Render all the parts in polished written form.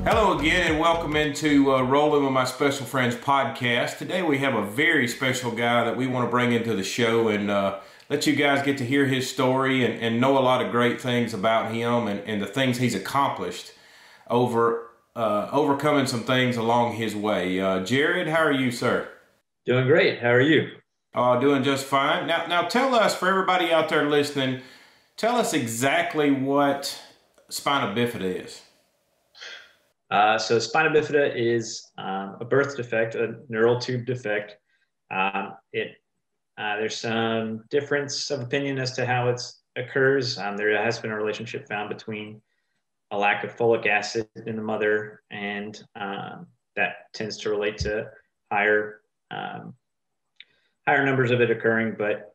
Hello again, and welcome into Rolling with My Special Friends podcast. Today we have a very special guy that we want to bring into the show and let you guys get to hear his story and know a lot of great things about him and the things he's accomplished overcoming some things along his way. Jared, how are you, sir? Doing great. How are you? Doing just fine. Now tell us, for everybody out there listening, tell us exactly what spina bifida is. So spina bifida is a birth defect, a neural tube defect. There's some difference of opinion as to how it occurs. There has been a relationship found between a lack of folic acid in the mother, and that tends to relate to higher numbers of it occurring. But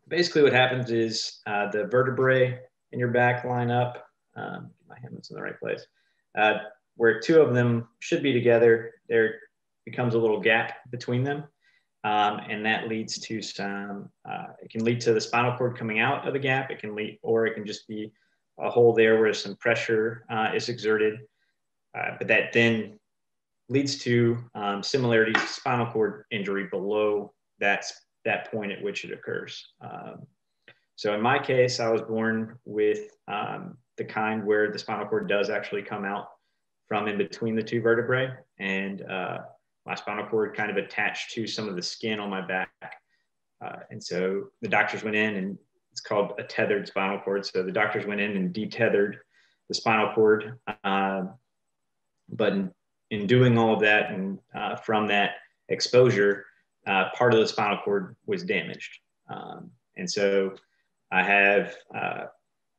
basically, what happens is the vertebrae in your back line up. My hand's in the right place. Where two of them should be together, there becomes a little gap between them. And that leads to it can lead to the spinal cord coming out of the gap. Or it can just be a hole there where some pressure is exerted. But that then leads to similarities to spinal cord injury below that point at which it occurs. So in my case, I was born with the kind where the spinal cord does actually come out from in between the two vertebrae, and my spinal cord kind of attached to some of the skin on my back. And so the doctors went in, and it's called a tethered spinal cord. So the doctors went in and detethered the spinal cord. But in doing all of that, and from that exposure, part of the spinal cord was damaged. And so I have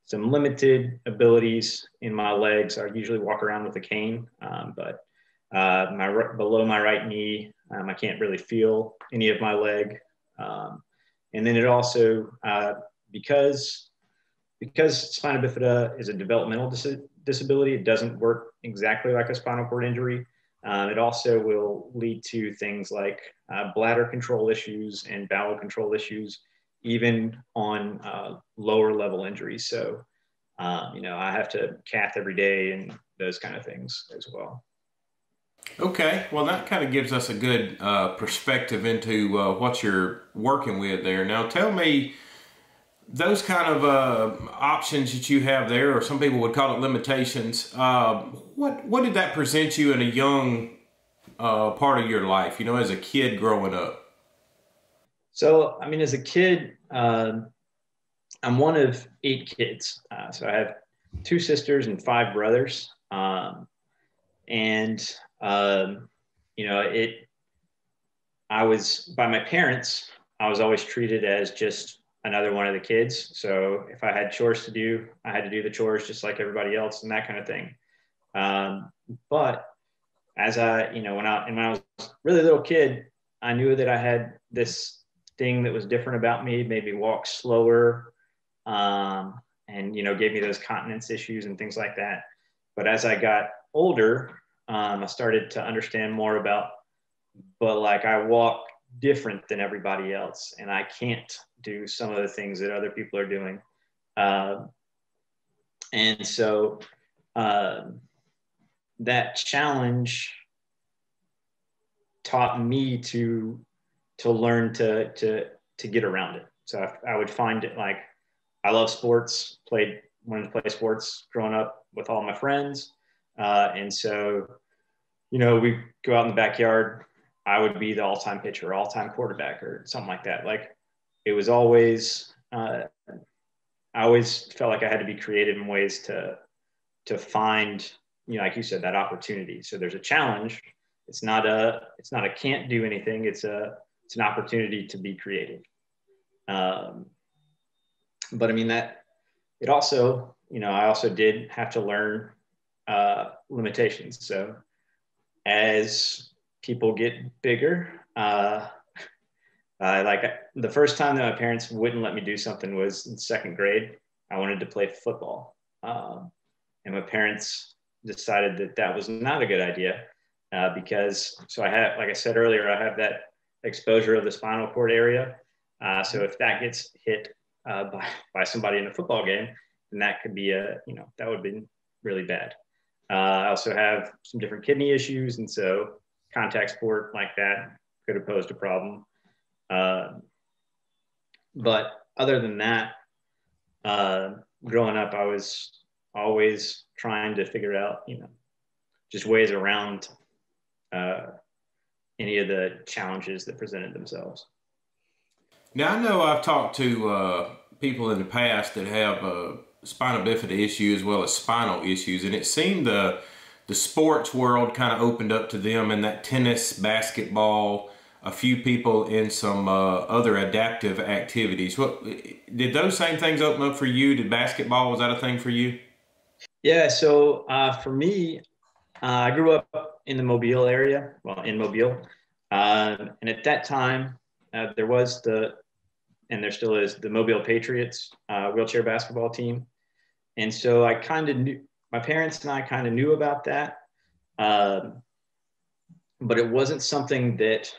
some limited abilities in my legs. I usually walk around with a cane, but below my right knee, I can't really feel any of my leg. And then it also, because spina bifida is a developmental disability, it doesn't work exactly like a spinal cord injury. It also will lead to things like bladder control issues and bowel control issues, even on lower level injuries. So, I have to cath every day and those kind of things as well. Okay, well, that kind of gives us a good perspective into what you're working with there. Now, tell me, those kind of options that you have there, or some people would call it limitations, what did that present you in a young part of your life, as a kid growing up? So, as a kid, I'm one of 8 kids. So I have 2 sisters and 5 brothers. I was, by my parents, I was always treated as just another one of the kids. So if I had chores to do, I had to do the chores just like everybody else and that kind of thing. But as when I was a really little kid, I knew that I had this thing that was different about me, made me walk slower, and gave me those continence issues and things like that. But as I got older, I started to understand more about, but like I walk different than everybody else, and I can't do some of the things that other people are doing. And so that challenge taught me to learn to get around it. So I would find it like, I love sports, wanted to play sports growing up with all my friends. And so, we go out in the backyard, I would be the all-time pitcher, all-time quarterback, or something like that. Like, it was always, I always felt like I had to be creative in ways to find, like you said, that opportunity. So there's a challenge. It's not a can't do anything. It's an opportunity to be creative. But that it also, I also did have to learn limitations. So as people get bigger, like the first time that my parents wouldn't let me do something was in 2nd grade. I wanted to play football. And my parents decided that was not a good idea because, so I have, like I said earlier, I have that exposure of the spinal cord area. So if that gets hit by somebody in a football game, then that could be that would have been really bad. I also have some different kidney issues, and so contact sport like that could have posed a problem. But other than that, growing up, I was always trying to figure out, just ways around any of the challenges that presented themselves. Now, I know I've talked to people in the past that have spinal bifida issue as well as spinal issues, and it seemed the sports world kind of opened up to them, and that tennis, basketball, a few people in some other adaptive activities. What did those same things open up for you? Did basketball, was that a thing for you? Yeah, so for me, I grew up in the Mobile area, in Mobile. And at that time, there was and there still is, the Mobile Patriots wheelchair basketball team. And so I kind of knew, my parents and I kind of knew about that. But it wasn't something that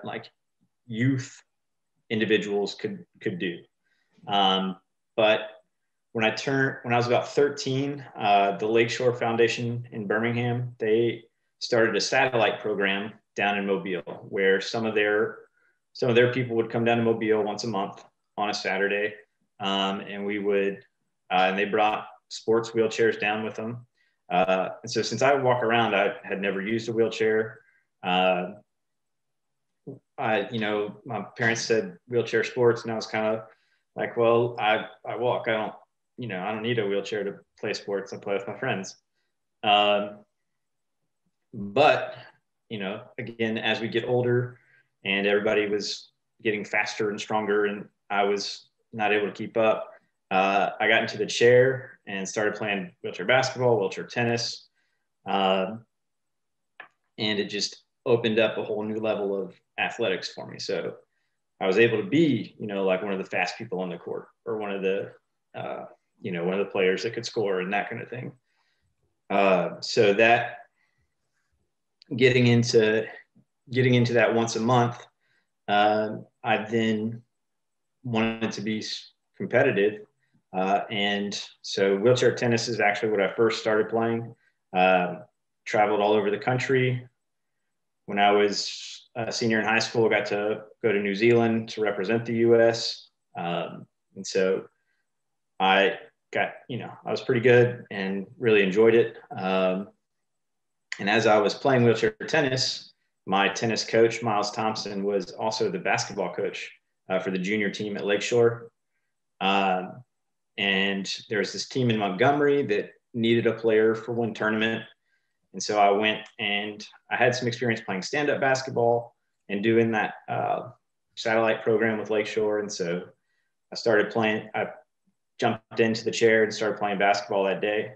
like youth individuals could do. But when I was about 13, the Lakeshore Foundation in Birmingham, they started a satellite program down in Mobile, where some of their people would come down to Mobile once a month on a Saturday, and we would, and they brought sports wheelchairs down with them. And so since I walk around, I had never used a wheelchair. My parents said wheelchair sports, and I was kind of like, well, I walk. I don't need a wheelchair to play sports. I play with my friends. But, again, as we get older and everybody was getting faster and stronger and I was not able to keep up, I got into the chair and started playing wheelchair basketball, wheelchair tennis. And it just opened up a whole new level of athletics for me. So I was able to be, like one of the fast people on the court, or one of the players that could score and that kind of thing. So that getting into that once a month, I then wanted to be competitive. And so wheelchair tennis is actually what I first started playing. Traveled all over the country. When I was a senior in high school, I got to go to New Zealand to represent the U.S. And so I was pretty good and really enjoyed it. And as I was playing wheelchair tennis, my tennis coach, Miles Thompson, was also the basketball coach for the junior team at Lakeshore. And there was this team in Montgomery that needed a player for one tournament. And so I went, and I had some experience playing stand-up basketball and doing that satellite program with Lakeshore. And so I started playing. I jumped into the chair and started playing basketball that day.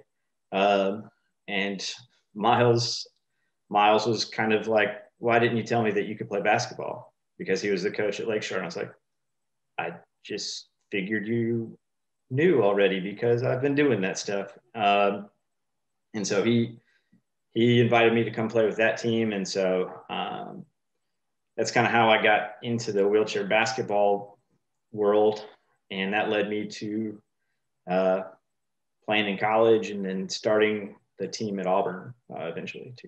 And Miles was kind of like, why didn't you tell me that you could play basketball? Because he was the coach at Lakeshore. And I was like, I just figured you knew already because I've been doing that stuff. And so he invited me to come play with that team. And so that's kind of how I got into the wheelchair basketball world. And that led me to playing in college and then starting the team at Auburn eventually too.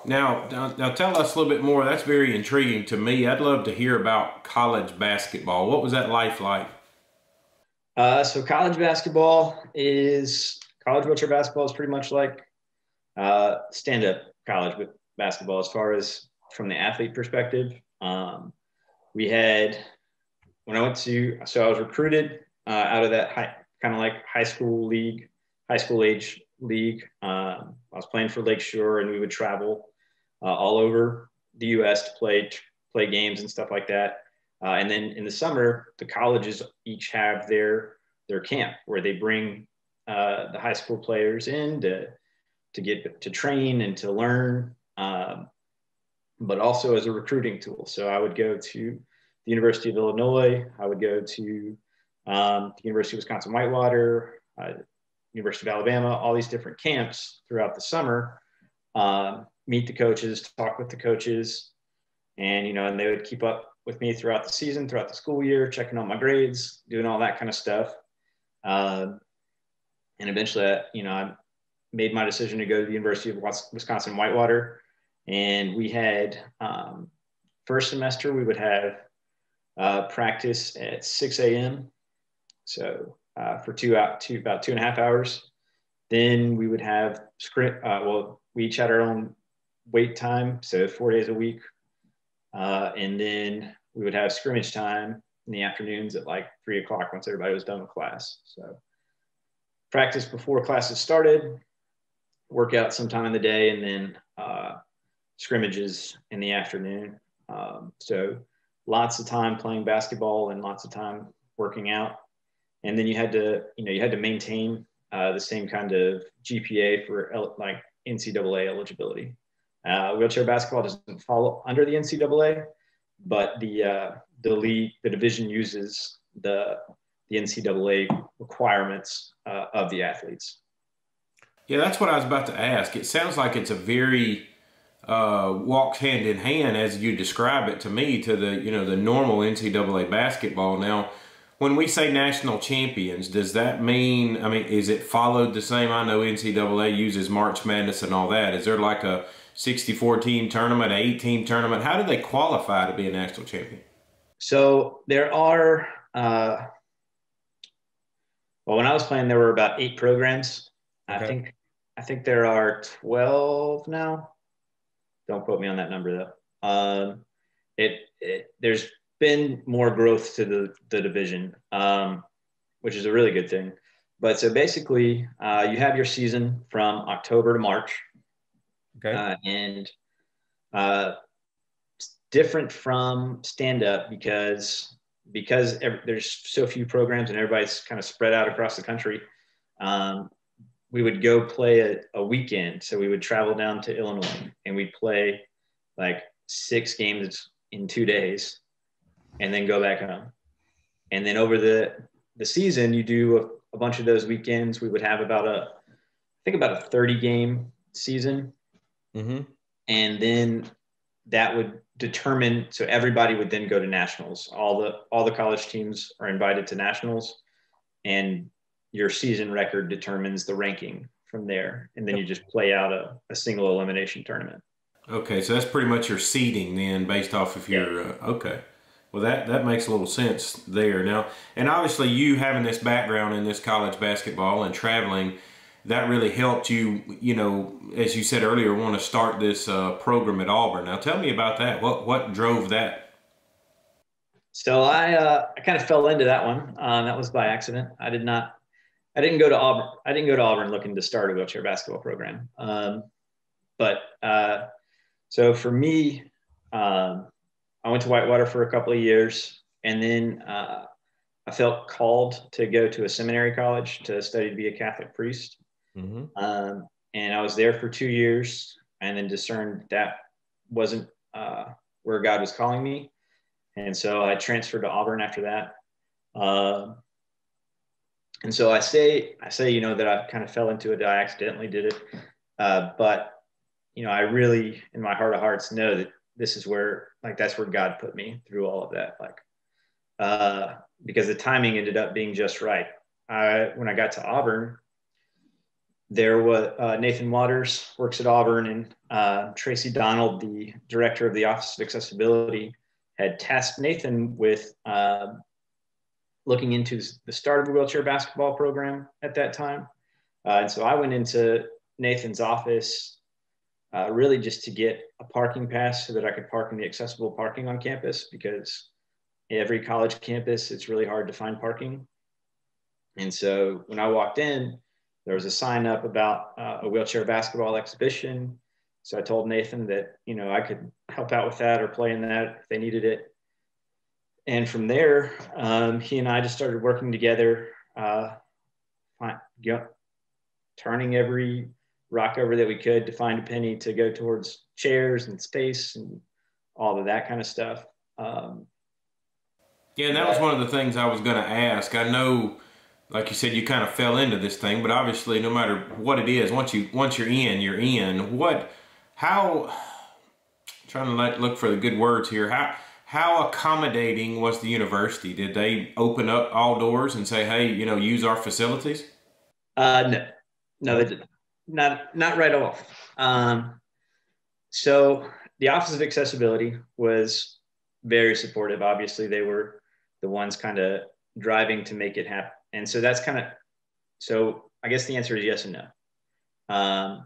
Now tell us a little bit more. That's very intriguing to me. I'd love to hear about college basketball. What was that life like? So college wheelchair basketball is pretty much like stand-up college basketball as far as from the athlete perspective. We had, when I went to, so I was recruited out of that kind of like high school age league. I was playing for Lakeshore, and we would travel all over the U.S. to play games and stuff like that. And then in the summer, the colleges each have their camp where they bring the high school players in to get to train and to learn, but also as a recruiting tool. So I would go to the University of Illinois. I would go to the University of Wisconsin-Whitewater, University of Alabama, all these different camps throughout the summer, meet the coaches, talk with the coaches, and, and they would keep up with me throughout the season, throughout the school year, checking on my grades, doing all that kind of stuff. And eventually, I made my decision to go to the University of Wisconsin-Whitewater. And we had first semester, we would have practice at 6 a.m. So for about 2.5 hours. Then we would have we each had our own weight time, so 4 days a week. And then we would have scrimmage time in the afternoons at like 3 o'clock once everybody was done with class. So practice before classes started, workout sometime in the day, and then scrimmages in the afternoon. So lots of time playing basketball and lots of time working out. And then you had to maintain the same kind of GPA for like NCAA eligibility. Wheelchair basketball doesn't fall under the NCAA, but the division uses the NCAA requirements of the athletes. Yeah, that's what I was about to ask. It sounds like it's a very walks hand in hand as you describe it to me to the normal NCAA basketball. Now, when we say national champions, does that mean, is it followed the same? I know NCAA uses March Madness and all that. Is there like a 64 team tournament, an 8-team tournament? How do they qualify to be a national champion? So there are, when I was playing, there were about 8 programs. Okay. I think there are 12 now. Don't quote me on that number though. There's been more growth to the division, which is a really good thing. But so basically, you have your season from October to March. Okay. And different from stand-up because there's so few programs and everybody's kind of spread out across the country. We would go play a weekend. So we would travel down to Illinois and we'd play like 6 games in 2 days and then go back home. And then over the season, you do a bunch of those weekends. We would have about a 30 game season. Mm-hmm. And then that would determine, so everybody would then go to nationals. All the college teams are invited to nationals, and your season record determines the ranking from there. And then you just play out a single elimination tournament. Okay, so that's pretty much your seeding then, based off of your okay. Well, that makes a little sense there now. And obviously, you having this background in this college basketball and traveling, that really helped you, as you said earlier, want to start this program at Auburn. Now, tell me about that. What drove that? So I kind of fell into that one. That was by accident. I didn't go to Auburn. I didn't go to Auburn looking to start a wheelchair basketball program. So for me, I went to Whitewater for a couple of years, and then I felt called to go to a seminary college to study to be a Catholic priest. Mm-hmm. And I was there for 2 years, and then discerned that wasn't where God was calling me. And so I transferred to Auburn after that. And so I say, that I kind of fell into it. I accidentally did it. But, I really, in my heart of hearts, know that this is where, that's where God put me through all of that. Because the timing ended up being just right. When I got to Auburn, there was Nathan Waters works at Auburn, and Tracy Donald, the director of the Office of Accessibility, had tasked Nathan with looking into the start of a wheelchair basketball program at that time. And so I went into Nathan's office really just to get a parking pass so that I could park in the accessible parking on campus, because every college campus, it's really hard to find parking. And so when I walked in, there was a sign up about a wheelchair basketball exhibition. So I told Nathan that, I could help out with that or play in that if they needed it. And from there, he and I just started working together, turning every rock over that we could to find a penny to go towards chairs and space and all of that kind of stuff. Yeah, and that was one of the things I was going to ask. I know, like you said, you kind of fell into this thing, but obviously, no matter what it is, once you're in, you're in. Trying to look for the good words here. How accommodating was the university? Did they open up all doors and say, hey, use our facilities? No, they didn't. not right off. So the Office of Accessibility was very supportive. Obviously, they were the ones kind of driving to make it happen. And so that's kind of, so I guess the answer is yes and no.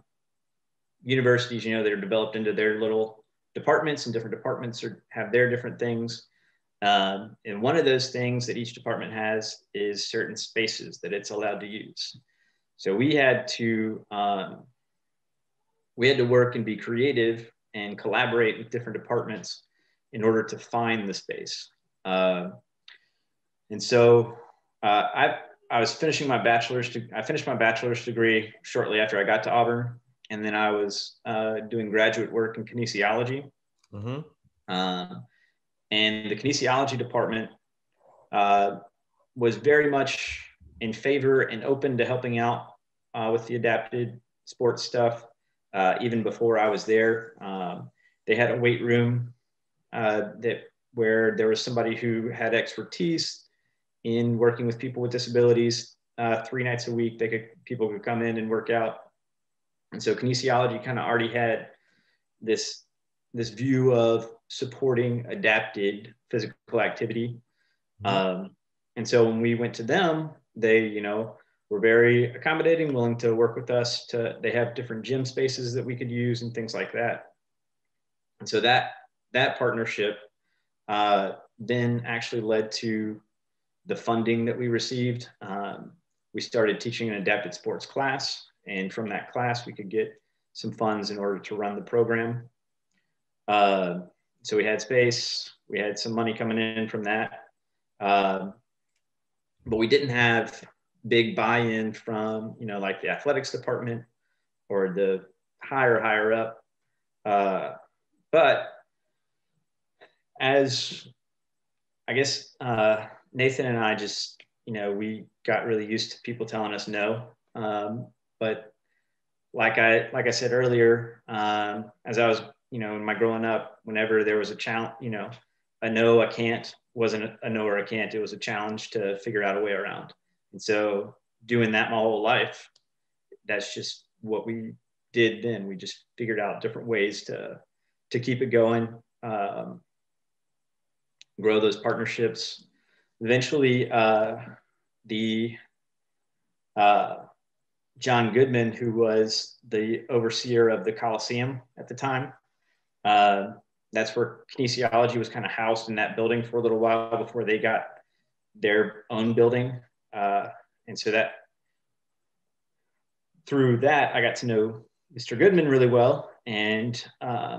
Universities, they're developed into their little departments, and different departments have their different things. And one of those things that each department has is certain spaces that it's allowed to use. So we had to work and be creative and collaborate with different departments in order to find the space. And so I finished my bachelor's degree shortly after I got to Auburn. And then I was doing graduate work in kinesiology. Mm-hmm. And the kinesiology department was very much in favor and open to helping out with the adapted sports stuff. Even before I was there, they had a weight room where there was somebody who had expertise in working with people with disabilities. 3 nights a week, people could come in and work out. And so kinesiology kind of already had this view of supporting adapted physical activity. And so when we went to them, they, were very accommodating, willing to work with us. They have different gym spaces that we could use and things like that. And so that partnership then actually led to the funding that we received. We started teaching an adapted sports class, and from that class, we could get some funds in order to run the program. So we had space, we had some money coming in from that. But we didn't have big buy-in from, like the athletics department or the higher up. But as I guess Nathan and I just, we got really used to people telling us no. But like I said earlier, as I was, in my growing up, whenever there was a challenge, a no, a can't wasn't a no or a can't. It was a challenge to figure out a way around. And so doing that my whole life, that's just what we did then. We just figured out different ways to keep it going, grow those partnerships. Eventually, John Goodman, who was the overseer of the Coliseum at the time, that's where kinesiology was kind of housed in that building for a little while before they got their own building. And so that through that, I got to know Mr. Goodman really well, and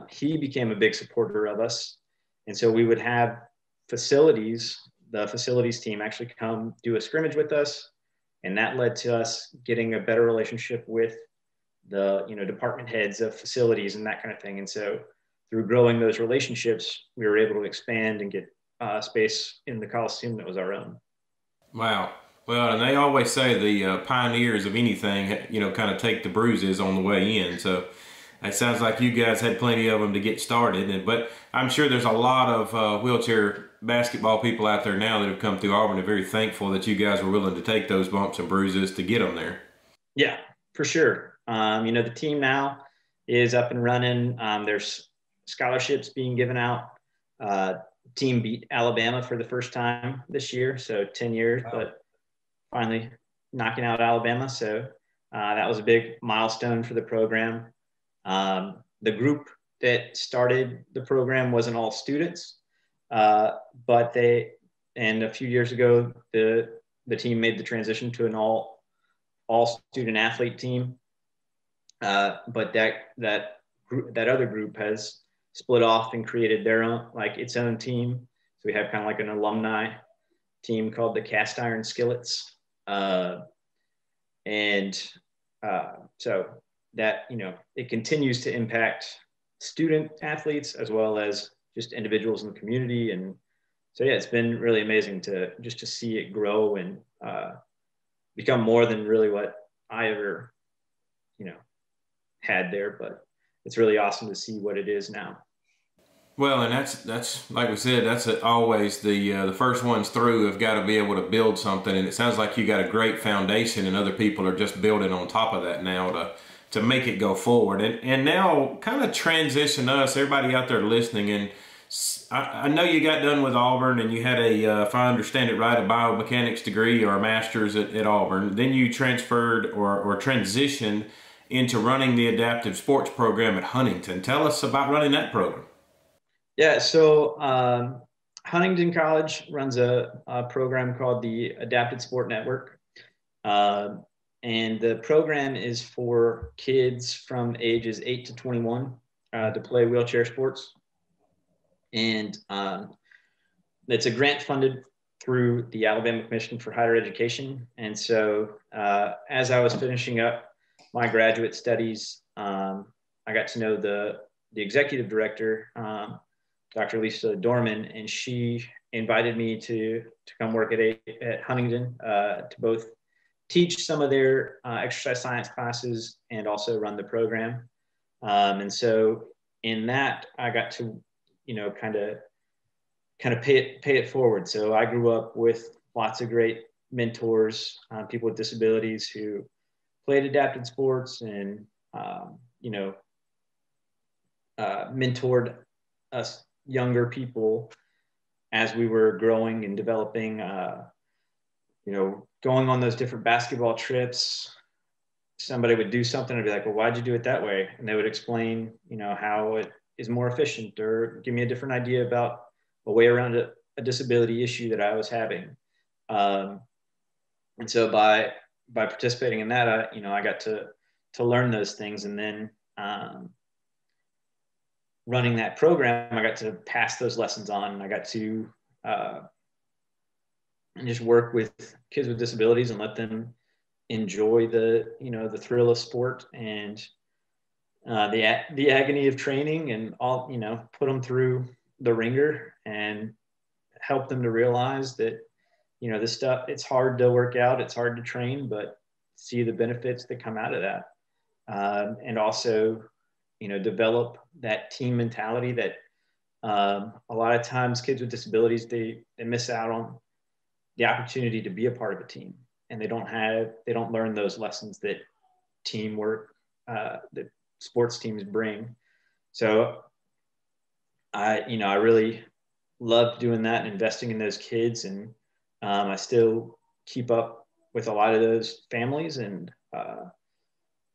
he became a big supporter of us. And so we would have the facilities team actually come do a scrimmage with us. And that led to us getting a better relationship with the, department heads of facilities and that kind of thing. And so through growing those relationships, we were able to expand and get space in the Coliseum that was our own. Wow. Well, and they always say the pioneers of anything, kind of take the bruises on the way in. So it sounds like you guys had plenty of them to get started. But I'm sure there's a lot of wheelchair basketball people out there now that have come through Auburn and are very thankful that you guys were willing to take those bumps and bruises to get them there. Yeah, for sure. The team now is up and running. There's scholarships being given out. Team beat Alabama for the first time this year, so 10 years, wow. But finally knocking out Alabama. So that was a big milestone for the program. The group that started the program wasn't all students, but a few years ago, the team made the transition to an all student athlete team. But that other group has split off and created their own, its own team. So we have kind of like an alumni team called the Cast Iron Skillets. So that, it continues to impact student athletes as well as just individuals in the community. And so, yeah, it's been really amazing to see it grow and become more than really what I ever, had there, but it's really awesome to see what it is now. Well, and that's like we said, that's always the first ones through have got to be able to build something, and it sounds like you got a great foundation, and other people are just building on top of that now to make it go forward. And now kind of transition us, everybody out there listening, and I know you got done with Auburn and you had if I understand it right, a biomechanics degree or a master's at Auburn. Then you transferred or transitioned into running the adaptive sports program at Huntington. Tell us about running that program. Yeah, so Huntington College runs a program called the Adapted Sport Network. And the program is for kids from ages 8 to 21 to play wheelchair sports. And it's a grant funded through the Alabama Commission for Higher Education. And so as I was finishing up my graduate studies, I got to know the executive director, Dr. Lisa Dorman, and she invited me to come work at Huntington to both teach some of their exercise science classes and also run the program. And so in that, I got to, kind of pay it forward. So I grew up with lots of great mentors, people with disabilities who played adapted sports and, mentored us younger people as we were growing and developing, going on those different basketball trips. Somebody would do something and be like, well, why'd you do it that way? And they would explain, how it is more efficient, or give me a different idea about a way around a disability issue that I was having. And so by participating in that, I got to learn those things. And then running that program, I got to pass those lessons on. I got to and just work with kids with disabilities and let them enjoy the thrill of sport and the agony of training, and all, put them through the ringer and help them to realize that, this stuff, it's hard to work out, it's hard to train, but see the benefits that come out of that. And also, develop that team mentality that a lot of times kids with disabilities, they miss out on the opportunity to be a part of a team, and they don't learn those lessons that teamwork, that sports teams bring. So I really loved doing that and investing in those kids. And I still keep up with a lot of those families, and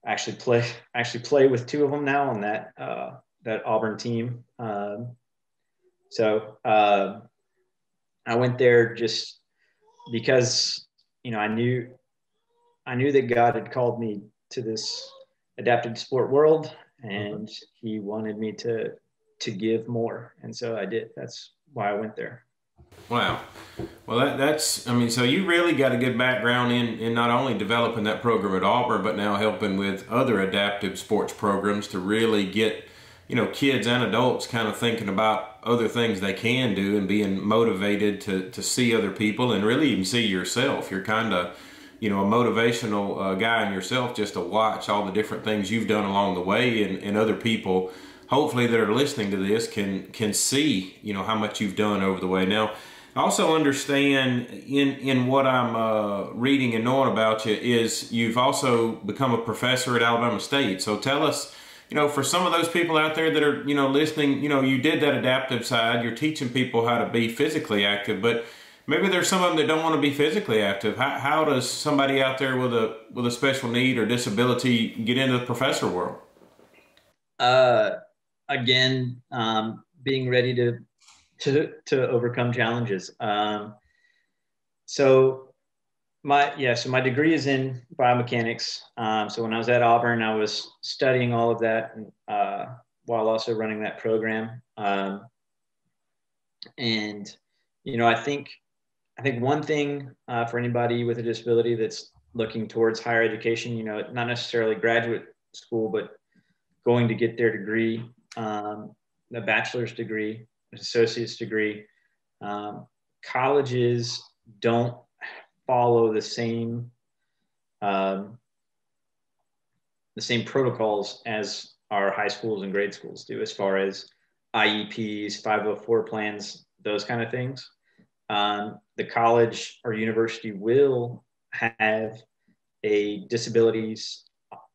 actually play with two of them now on that Auburn team. So I went there just because, I knew that God had called me to this adapted sport world, and he wanted me to give more. And so I did. That's why I went there. Wow. Well, so you really got a good background in not only developing that program at Auburn, but now helping with other adaptive sports programs to really get, kids and adults kind of thinking about other things they can do and being motivated to see other people and really even see yourself. You're kind of, a motivational guy in yourself, just to watch all the different things you've done along the way, and other people, hopefully, that are listening to this can see, how much you've done over the way. Now, I also understand in what I'm reading and knowing about you is you've also become a professor at Alabama State. So tell us, for some of those people out there that are, listening, you did that adaptive side, you're teaching people how to be physically active, but maybe there's some of them that don't want to be physically active. How does somebody out there with a special need or disability get into the professor world? Again, being ready to overcome challenges. So my degree is in biomechanics. So when I was at Auburn, I was studying all of that while also running that program. And I think one thing for anybody with a disability that's looking towards higher education, not necessarily graduate school, but going to get their degree, a bachelor's degree, an associate's degree, colleges don't follow the same protocols as our high schools and grade schools do, as far as IEPs, 504 plans, those kind of things. The college or university will have a disabilities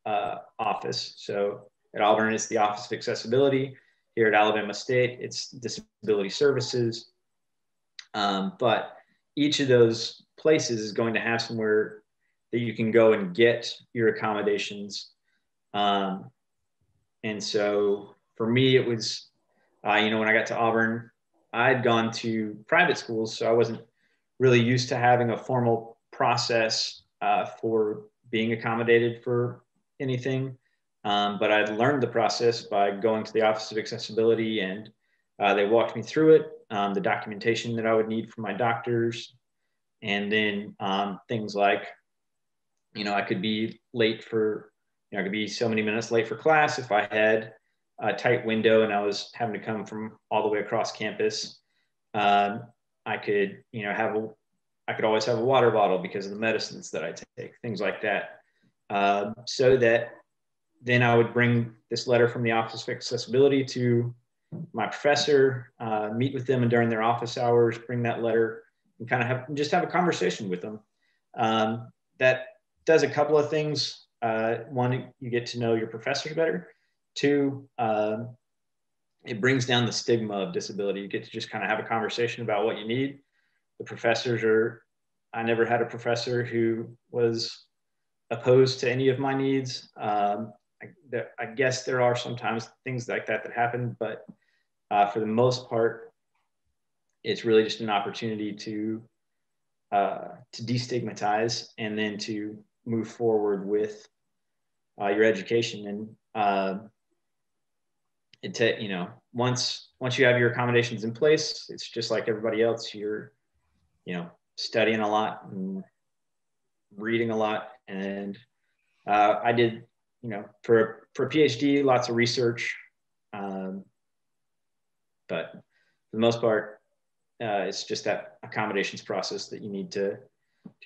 office. So at Auburn, it's the Office of Accessibility. Here at Alabama State, it's Disability Services. But each of those places is going to have somewhere that you can go and get your accommodations. And so for me, it was, when I got to Auburn, I'd gone to private schools, so I wasn't really used to having a formal process for being accommodated for anything. But I'd learned the process by going to the Office of Accessibility, and they walked me through it, the documentation that I would need from my doctors, and then things like, I could be late for, I could be so many minutes late for class if I had a tight window and I was having to come from all the way across campus. I could, I could always have a water bottle because of the medicines that I take, things like that. So that then I would bring this letter from the Office of Accessibility to my professor, meet with them and during their office hours, bring that letter and kind of have a conversation with them. That does a couple of things. One, you get to know your professors better. Two, it brings down the stigma of disability. You get to just kind of have a conversation about what you need. The professors I never had a professor who was opposed to any of my needs. I guess there are sometimes things like that happen, but for the most part, it's really just an opportunity to destigmatize and then to move forward with your education. And once you have your accommodations in place, it's just like everybody else. You're, studying a lot and reading a lot. And I did, for a PhD, lots of research. But for the most part, it's just that accommodations process that you need to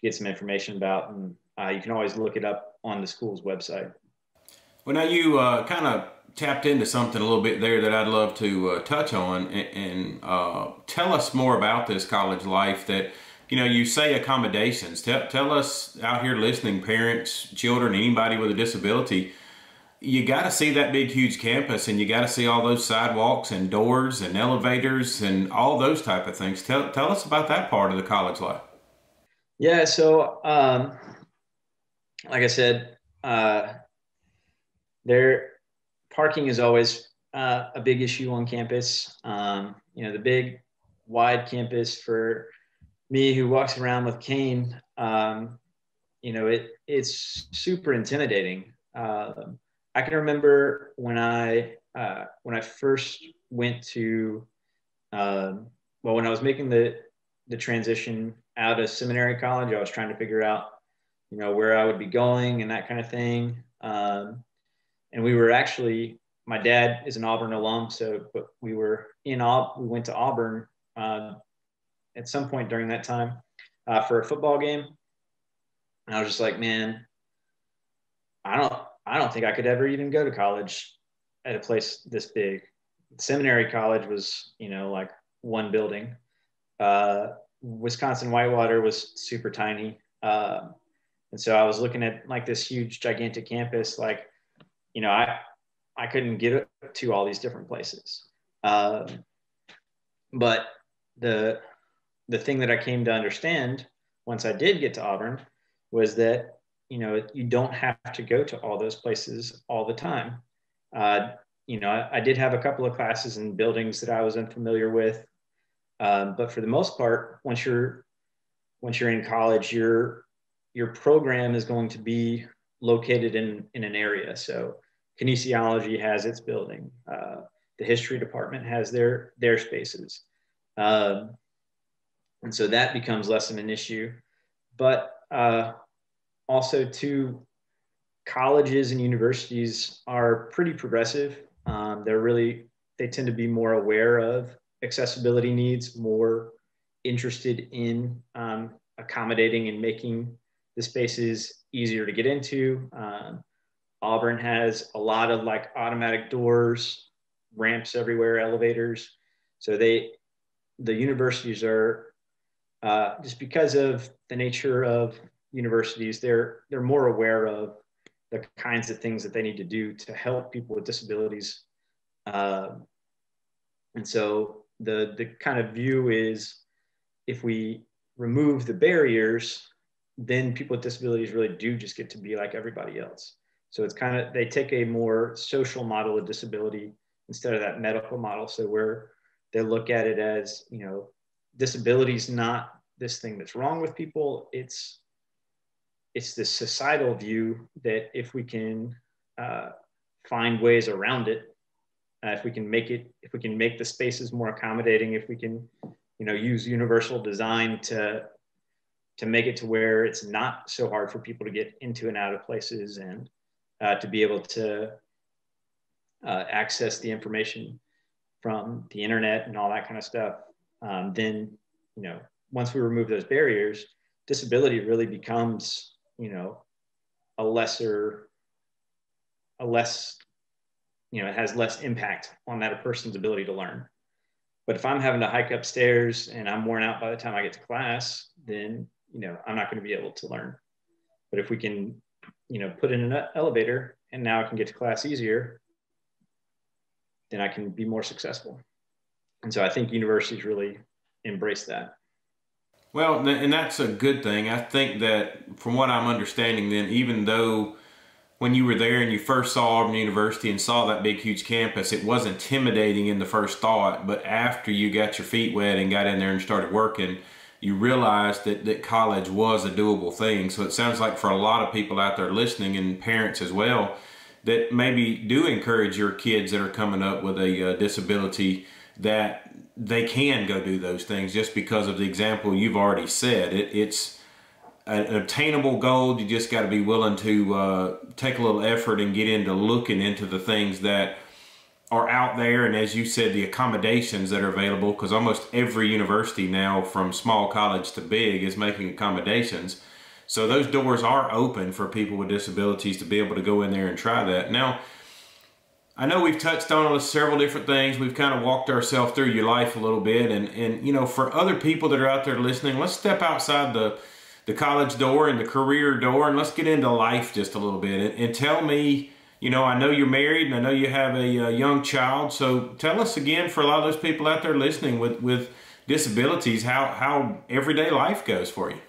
get some information about. And you can always look it up on the school's website. Well, now you kind of tapped into something a little bit there that I'd love to touch on and tell us more about this college life that, you say accommodations. Tell us out here listening, parents, children, anybody with a disability, you got to see that big, huge campus, and you got to see all those sidewalks and doors and elevators and all those type of things. Tell us about that part of the college life. Yeah. So, like I said, parking is always a big issue on campus. The big, wide campus for me who walks around with cane, it's super intimidating. I can remember when I first went to, when I was making the transition out of seminary college, I was trying to figure out, where I would be going and that kind of thing. And we were actually, my dad is an Auburn alum, but we went to Auburn at some point during that time for a football game. And I was just like, man, I don't think I could ever even go to college at a place this big. Seminary college was, like one building. Wisconsin Whitewater was super tiny. And so I was looking at like this huge, gigantic campus, like, I couldn't get to all these different places. But the thing that I came to understand once I did get to Auburn was that, you don't have to go to all those places all the time. I did have a couple of classes in buildings that I was unfamiliar with. But for the most part, once you're in college, your program is going to be located in an area. So kinesiology has its building. The history department has their spaces. And so that becomes less of an issue. But also too, colleges and universities are pretty progressive. They tend to be more aware of accessibility needs, more interested in accommodating and making the spaces easier to get into. Auburn has a lot of like automatic doors, ramps everywhere, elevators. So the universities are, just because of the nature of universities, they're more aware of the kinds of things that they need to do to help people with disabilities. And so the kind of view is, if we remove the barriers, then people with disabilities really do just get to be like everybody else. So it's kind of, they take a more social model of disability instead of that medical model. So where they look at it as, you know, disability is not this thing that's wrong with people. It's this societal view that if we can find ways around it, if we can make the spaces more accommodating, if we can, you know, use universal design to make it to where it's not so hard for people to get into and out of places, and to be able to access the information from the internet and all that kind of stuff, then, you know, once we remove those barriers, disability really becomes, you know, you know, it has less impact on that person's ability to learn. But if I'm having to hike upstairs and I'm worn out by the time I get to class, then, you know, I'm not going to be able to learn. But if we can, you know, put in an elevator and now I can get to class easier, then I can be more successful. And so I think universities really embrace that. Well, and that's a good thing. I think that from what I'm understanding, then, even though when you were there and you first saw Auburn University and saw that big, huge campus, it was intimidating in the first thought. But after you got your feet wet and got in there and started working, you realized that college was a doable thing. So it sounds like for a lot of people out there listening, and parents as well, that maybe do encourage your kids that are coming up with a disability, that they can go do those things just because of the example you've already said. It's an obtainable goal. You just got to be willing to take a little effort and get into looking into the things that are out there, and as you said, the accommodations that are available, because almost every university now, from small college to big, is making accommodations. So those doors are open for people with disabilities to be able to go in there and try that. Now, I know we've touched on several different things. We've kind of walked ourselves through your life a little bit, and you know, for other people that are out there listening, let's step outside the college door and the career door, and let's get into life just a little bit. And tell me, you know, I know you're married and I know you have a young child. So tell us again, for a lot of those people out there listening with disabilities, how everyday life goes for you.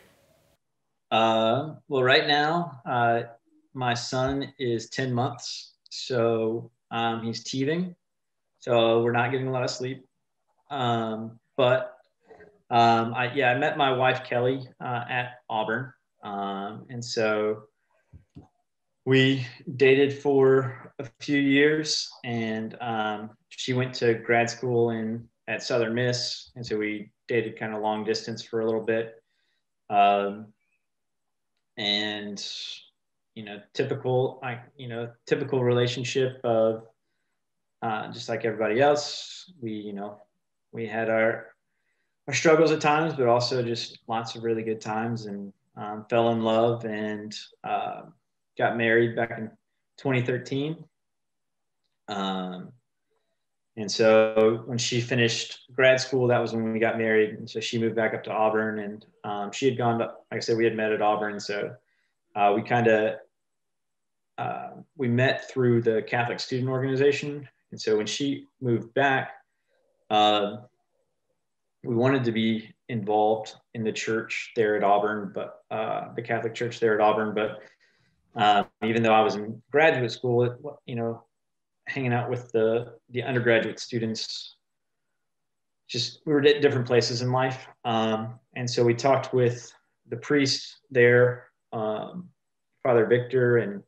Well, right now, my son is 10 months. So he's teething. So we're not getting a lot of sleep. I met my wife, Kelly, at Auburn. And so we dated for a few years, and she went to grad school at Southern Miss. And so we dated kind of long distance for a little bit. And, you know, typical relationship of just like everybody else. We had our struggles at times, but also just lots of really good times, and fell in love and got married back in 2013. And so when she finished grad school, that was when we got married. And so she moved back up to Auburn, and she had gone to, like I said, we had met at Auburn. So we met through the Catholic Student Organization. And so when she moved back, we wanted to be involved in the church there at Auburn, but the Catholic church there at Auburn. But even though I was in graduate school, hanging out with the undergraduate students, just we were at different places in life. And so we talked with the priest there, Father Victor, and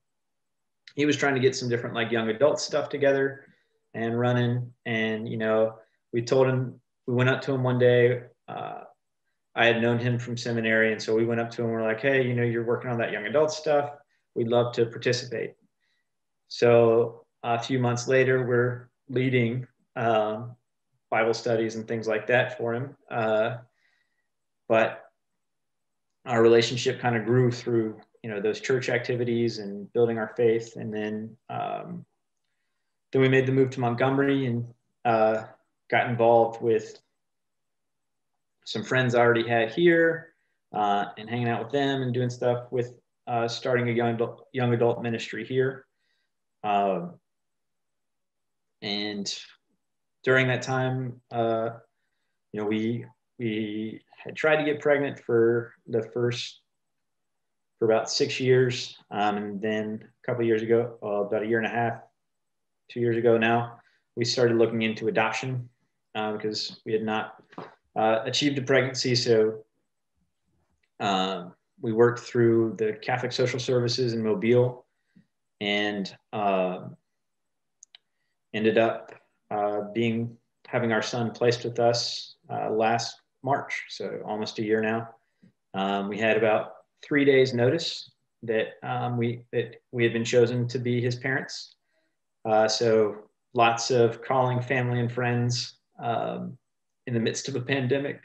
he was trying to get some different like young adult stuff together and running. And, we told him, we went up to him one day. I had known him from seminary. And so we went up to him. We're like, hey, you're working on that young adult stuff. We'd love to participate. So a few months later, we're leading Bible studies and things like that for him. But our relationship kind of grew through, those church activities and building our faith. And then we made the move to Montgomery and got involved with some friends I already had here and hanging out with them and doing stuff with starting a young adult ministry here. And during that time, we had tried to get pregnant for about 6 years. And then a couple of years ago, about a year and a half, 2 years ago now, we started looking into adoption because we had not achieved a pregnancy. So we worked through the Catholic Social Services in Mobile and ended up having our son placed with us last March, so almost a year now. We had about 3 days notice that we had been chosen to be his parents. So lots of calling family and friends in the midst of a pandemic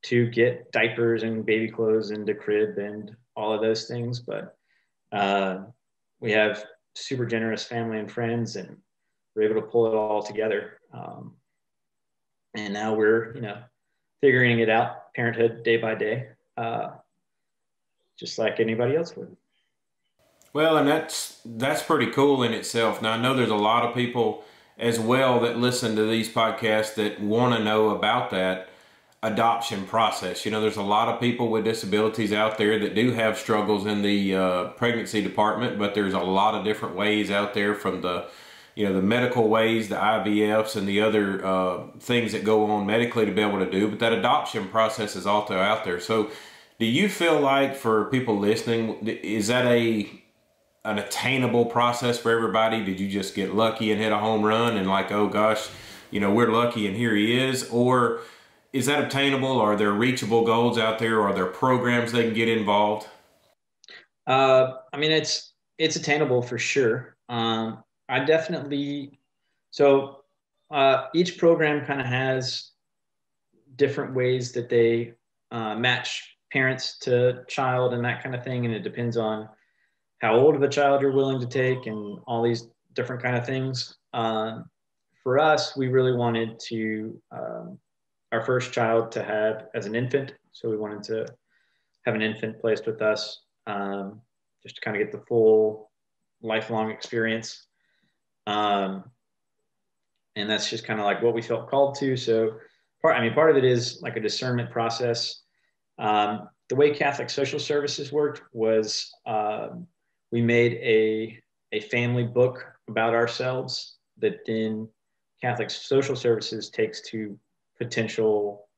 to get diapers and baby clothes into crib and all of those things. But we have super generous family and friends, and we're able to pull it all together. And now we're, figuring it out, parenthood day by day, just like anybody else would. Well, and that's pretty cool in itself. Now, I know there's a lot of people as well that listen to these podcasts that want to know about that adoption process. There's a lot of people with disabilities out there that do have struggles in the pregnancy department, but there's a lot of different ways out there, from the medical ways, the IVFs, and the other things that go on medically to be able to do. But that adoption process is also out there. So do you feel like, for people listening, is that an attainable process for everybody? Did you just get lucky and hit a home run and like, oh gosh, we're lucky and here he is? Or is that obtainable? Are there reachable goals out there? Are there programs they can get involved? It's attainable for sure. Each program kind of has different ways that they match parents to child and that kind of thing. And it depends on how old of a child you're willing to take and all these different kind of things. For us, we really wanted to, our first child to have as an infant. So we wanted to have an infant placed with us, just to kind of get the full lifelong experience. And that's just kind of like what we felt called to. So part of it is like a discernment process. The way Catholic Social Services worked was we made a family book about ourselves that then Catholic Social Services takes to potential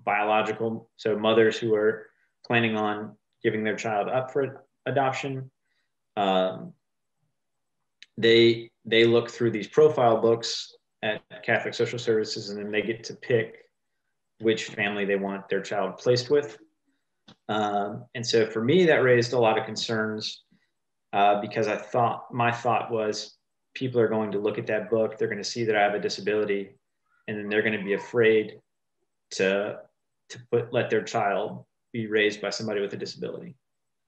biological, so mothers who are planning on giving their child up for adoption. They look through these profile books at Catholic Social Services, and then they get to pick which family they want their child placed with. And so for me, that raised a lot of concerns because my thought was, people are going to look at that book, they're going to see that I have a disability, and then they're going to be afraid to let their child be raised by somebody with a disability.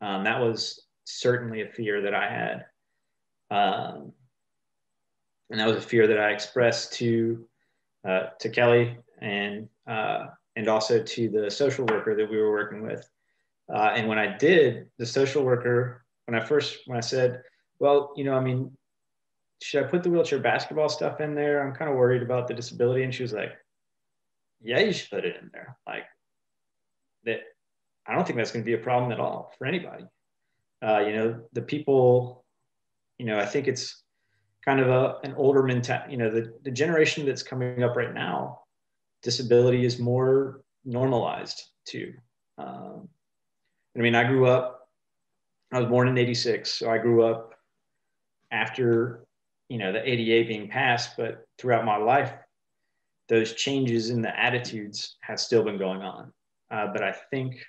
That was certainly a fear that I had. And that was a fear that I expressed to Kelly and also to the social worker that we were working with. And when I did, the social worker, when I said, well, should I put the wheelchair basketball stuff in there? I'm kind of worried about the disability. And she was like, yeah, you should put it in there. Like that. I don't think that's going to be a problem at all for anybody. The people, I think it's kind of an older mentality, the generation that's coming up right now, disability is more normalized too. I was born in 86. So I grew up after, the ADA being passed, but throughout my life, those changes in the attitudes have still been going on. But I think,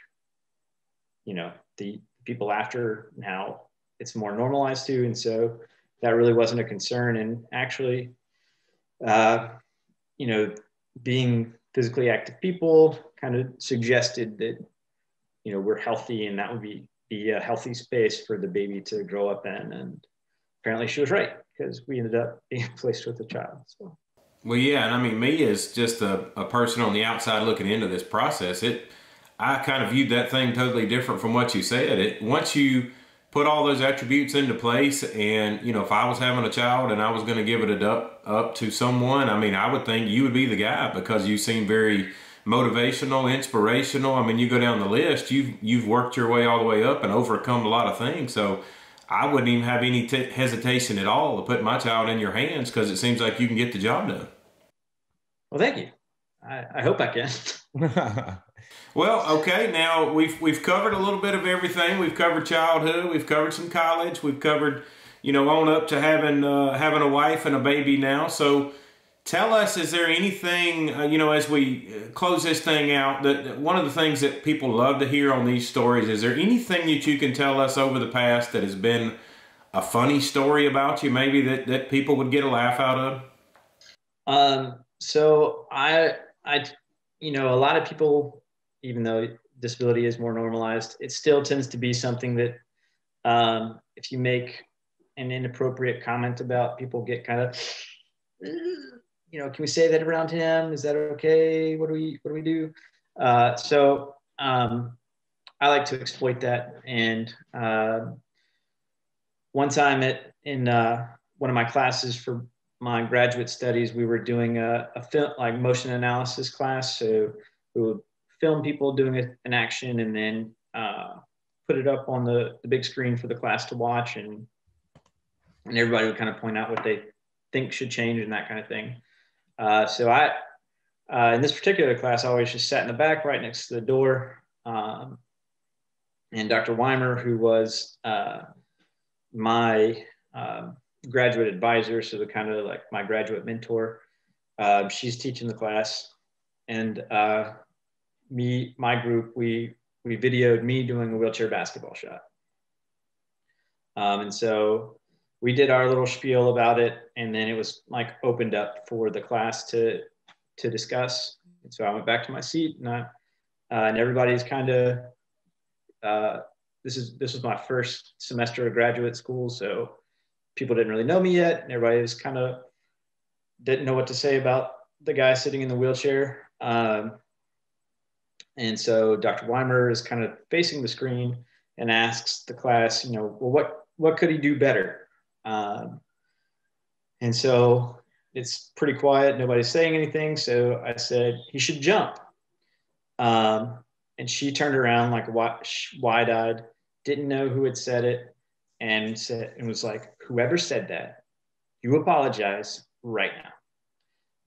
the people after now, it's more normalized too. And so that really wasn't a concern. And actually, being physically active people kind of suggested that, we're healthy and that would be a healthy space for the baby to grow up in. And apparently she was right, because we ended up being placed with a child. So. Well, yeah. And me as just a person on the outside looking into this process, I kind of viewed that thing totally different from what you said. Once you put all those attributes into place, and if I was having a child and I was going to give it up to someone, I mean, I would think you would be the guy, because you seem very motivational, inspirational. I mean, you go down the list, you've worked your way all the way up and overcome a lot of things. So I wouldn't even have any hesitation at all to put my child in your hands, because it seems like you can get the job done. Well, thank you. I hope I can. Well, okay. Now we've covered a little bit of everything. We've covered childhood. We've covered some college. We've covered, on up to having a wife and a baby now. So tell us, is there anything, as we close this thing out, that one of the things that people love to hear on these stories, is there anything that you can tell us over the past that has been a funny story about you, maybe that people would get a laugh out of? So a lot of people, even though disability is more normalized, it still tends to be something that if you make an inappropriate comment about, people get kind of, can we say that around him? Is that okay? What do we do? So I like to exploit that. And one time in one of my classes for my graduate studies, we were doing a film, like motion analysis class. So we would film people doing an action, and then put it up on the big screen for the class to watch, and everybody would kind of point out what they think should change and that kind of thing. So I, in this particular class, I always just sat in the back right next to the door. And Dr. Weimer, who was my graduate advisor, so the kind of like my graduate mentor, she's teaching the class, and my group, we videoed me doing a wheelchair basketball shot. And so we did our little spiel about it, and then it was like opened up for the class to discuss. And so I went back to my seat, and everybody's kind of, this was my first semester of graduate school, so people didn't really know me yet, and everybody was kind of didn't know what to say about the guy sitting in the wheelchair. And so Dr. Weimer is kind of facing the screen and asks the class, well, what could he do better? And so it's pretty quiet. Nobody's saying anything. So I said, he should jump. And she turned around like wide-eyed, didn't know who had said it, and was like, whoever said that, you apologize right now.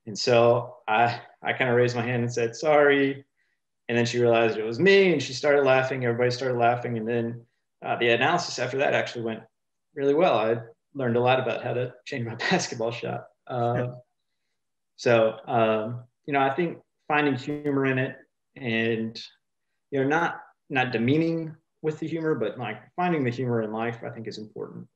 And so I kind of raised my hand and said, sorry. And then she realized it was me, and she started laughing. Everybody started laughing. And then the analysis after that actually went really well. I learned a lot about how to change my basketball shot. I think finding humor in it, and, not demeaning with the humor, but like finding the humor in life, I think is important.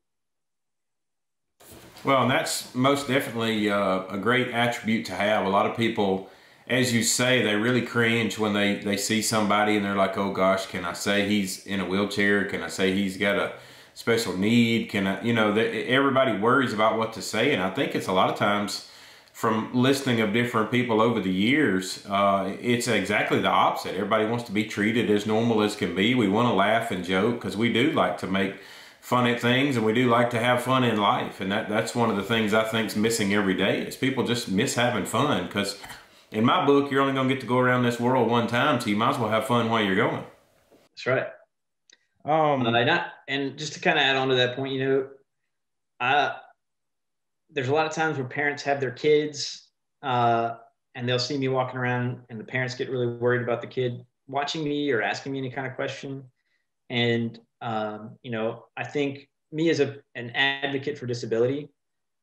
Well, and that's most definitely a great attribute to have. A lot of people, as you say, they really cringe when they see somebody and they're like, oh gosh, can I say he's in a wheelchair? Can I say he's got a special need? Can I, everybody worries about what to say. And I think it's a lot of times, from listening of different people over the years, it's exactly the opposite. Everybody wants to be treated as normal as can be. We want to laugh and joke because we do like to make fun at things, and we do like to have fun in life. And that's one of the things I think is missing every day, is people just miss having fun. Because in my book, you're only going to get to go around this world one time, so you might as well have fun while you're going. That's right. And just to kind of add on to that point, there's a lot of times where parents have their kids and they'll see me walking around, and the parents get really worried about the kid watching me or asking me any kind of question. And, I think me as an advocate for disability,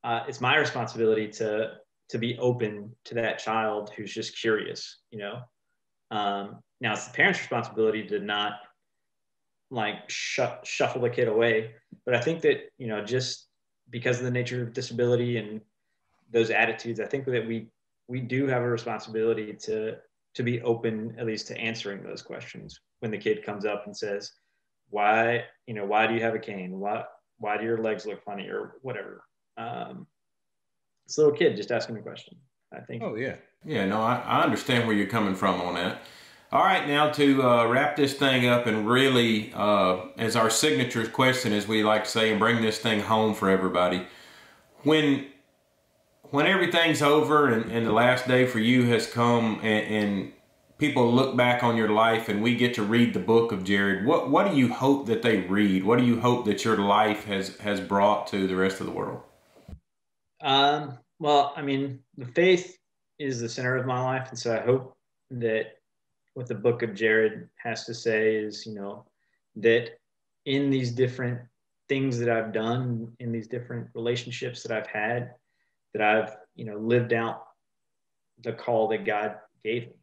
it's my responsibility to be open to that child who's just curious, now it's the parent's responsibility to not like shuffle the kid away. But I think that, just because of the nature of disability and those attitudes, I think that we do have a responsibility to be open, at least to answering those questions when the kid comes up and says, why do you have a cane? Why do your legs look funny, or whatever? It's a little kid just asking a question, I think. Oh yeah. Yeah, no, I understand where you're coming from on that. All right, now to wrap this thing up and really, as our signature question, as we like to say, and bring this thing home for everybody, when everything's over and the last day for you has come and people look back on your life and we get to read the book of Jared, what do you hope that they read? What do you hope that your life has brought to the rest of the world? Well, I mean, the faith is the center of my life. And so I hope that what the book of Jared has to say is, that in these different things that I've done, in these different relationships that I've had, that I've, lived out the call that God gave me.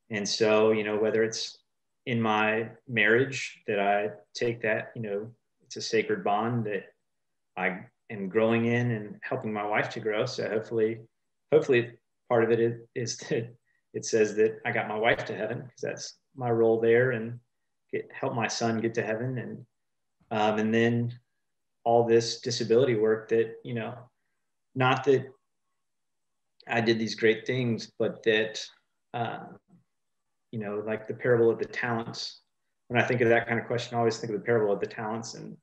And so, whether it's in my marriage, that I take that, it's a sacred bond that I am growing in and helping my wife to grow. So hopefully part of it is that it says that I got my wife to heaven, because that's my role there, and help my son get to heaven. And then all this disability work that, not that I did these great things, but that, like the parable of the talents. When I think of that kind of question, I always think of the parable of the talents, and,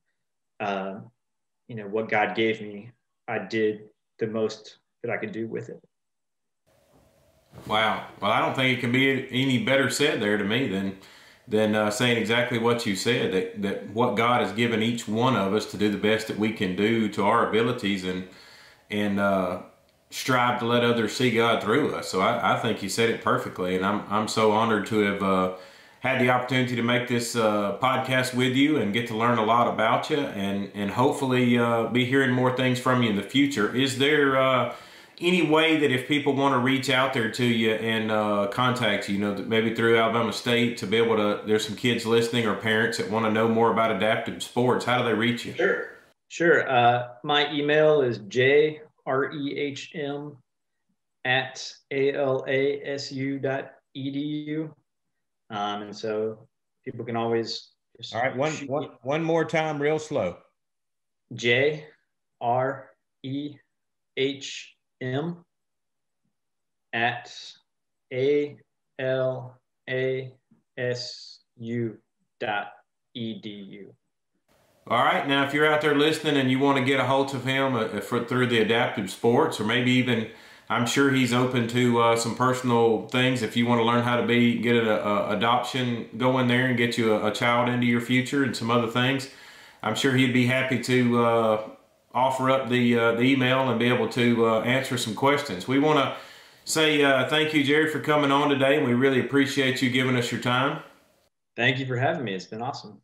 what God gave me, I did the most that I could do with it. Wow. Well, I don't think it can be any better said there to me than saying exactly what you said, that what God has given each one of us to do the best that we can do to our abilities and strive to let others see God through us. So I think you said it perfectly, and I'm so honored to have had the opportunity to make this podcast with you and get to learn a lot about you, and hopefully be hearing more things from you in the future. Is there any way that if people want to reach out there to you and contact you, maybe through Alabama State, to be able to, there's some kids listening or parents that want to know more about adaptive sports, how do they reach you? Sure. My email is jrehm@alasu.edu. And so people can always just... All right, one more time, real slow. JREHM@alasu.edu. All right, now if you're out there listening and you want to get a hold of him through the adaptive sports, or maybe even, I'm sure he's open to some personal things. If you want to learn how to get an adoption going there and get you a child into your future and some other things, I'm sure he'd be happy to offer up the email and be able to answer some questions. We want to say thank you, Jared, for coming on today, and we really appreciate you giving us your time. Thank you for having me. It's been awesome.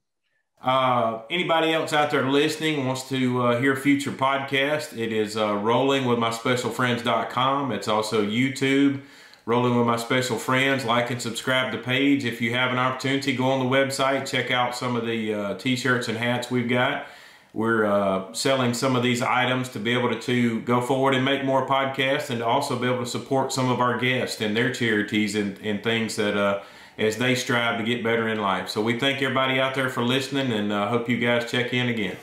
Anybody else out there listening wants to hear future podcasts, it is rollingwithmyspecialfriends.com. It's also YouTube, Rolling With My Special Friends. Like and subscribe to the page. If you have an opportunity, go on the website, check out some of the t-shirts and hats we've got. We're selling some of these items to be able to go forward and make more podcasts, and to also be able to support some of our guests and their charities and things that as they strive to get better in life. So we thank everybody out there for listening, and hope you guys check in again.